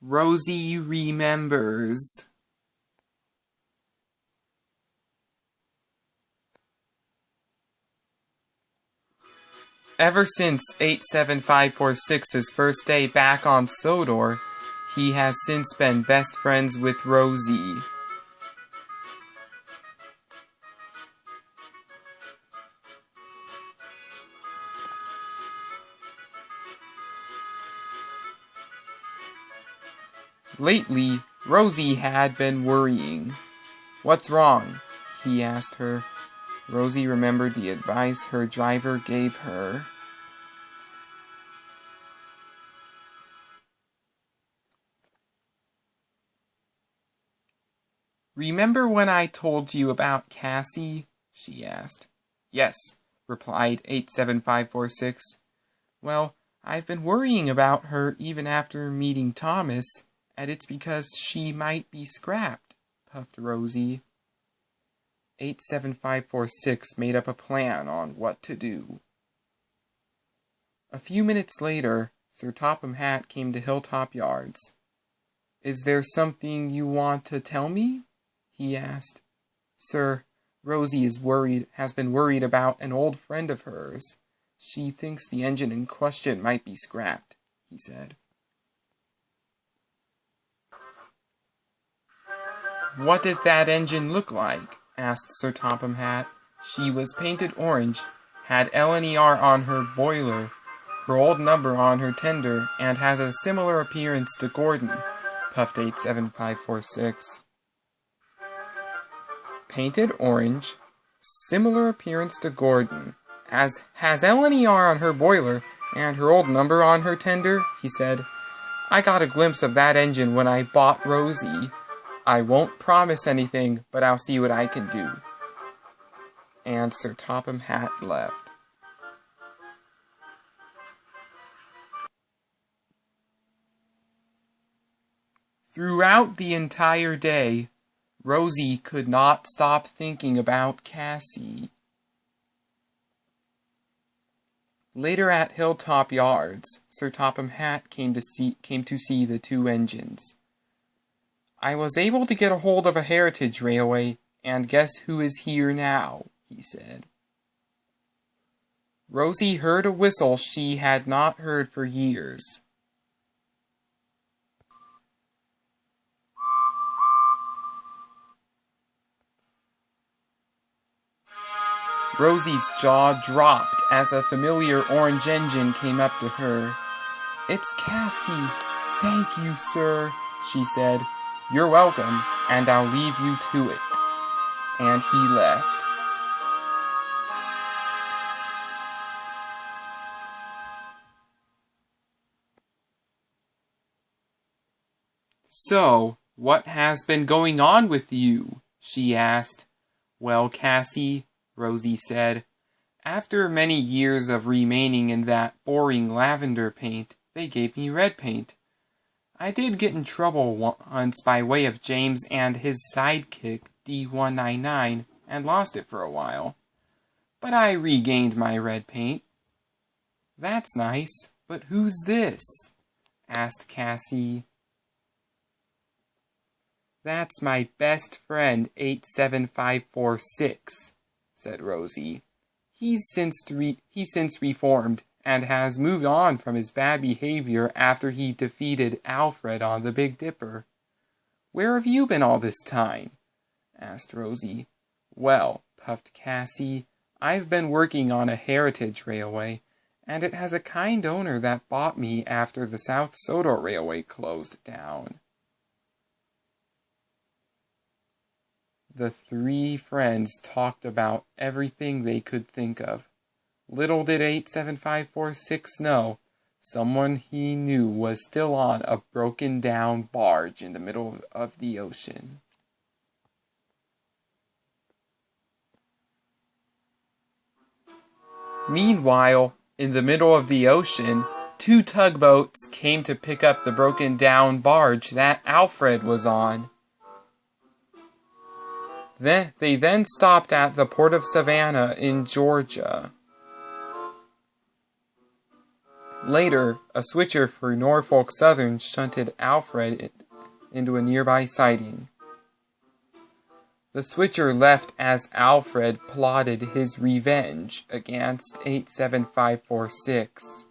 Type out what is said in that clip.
Rosie remembers. Ever since 87546's first day back on Sodor, he has since been best friends with Rosie. Lately, Rosie had been worrying. "What's wrong?" he asked her. Rosie remembered the advice her driver gave her. "Remember when I told you about Cassie?" she asked. "Yes," replied 87546. "Well, I've been worrying about her even after meeting Thomas, and it's because she might be scrapped," puffed Rosie. 87546 made up a plan on what to do. A few minutes later, Sir Topham Hatt came to Hilltop Yards. "Is there something you want to tell me?" he asked. "Sir, Rosie has been worried about an old friend of hers. She thinks the engine in question might be scrapped," he said. "What did that engine look like?" asked Sir Topham Hatt. "She was painted orange, had LNER on her boiler, her old number on her tender, and has a similar appearance to Gordon," puffed 87546. "Painted orange, similar appearance to Gordon, has LNER on her boiler, and her old number on her tender," he said. "I got a glimpse of that engine when I bought Rosie. I won't promise anything, but I'll see what I can do." And Sir Topham Hatt left. Throughout the entire day, Rosie could not stop thinking about Cassie. Later at Hilltop Yards, Sir Topham Hatt came to see the two engines. "I was able to get a hold of a heritage railway, and guess who is here now?" he said. Rosie heard a whistle she had not heard for years. Rosie's jaw dropped as a familiar orange engine came up to her. "It's Cassie. Thank you, sir," she said. "You're welcome, and I'll leave you to it." And he left. "So, what has been going on with you?" she asked. "Well, Cassie," Rosie said, "after many years of remaining in that boring lavender paint, they gave me red paint. I did get in trouble once by way of James and his sidekick, D199, and lost it for a while. But I regained my red paint." "That's nice, but who's this?" asked Cassie. "That's my best friend, 87546, said Rosie. He's since reformed and has moved on from his bad behavior after he defeated Alfred on the Big Dipper." "Where have you been all this time?" asked Rosie. "Well," puffed Cassie, "I've been working on a heritage railway, and it has a kind owner that bought me after the South Sodor Railway closed down." The three friends talked about everything they could think of. Little did 87546 know, someone he knew was still on a broken-down barge in the middle of the ocean. Meanwhile, in the middle of the ocean, two tugboats came to pick up the broken-down barge that Alfred was on. They then stopped at the port of Savannah in Georgia. Later, a switcher for Norfolk Southern shunted Alfred into a nearby siding. The switcher left as Alfred plotted his revenge against 87546.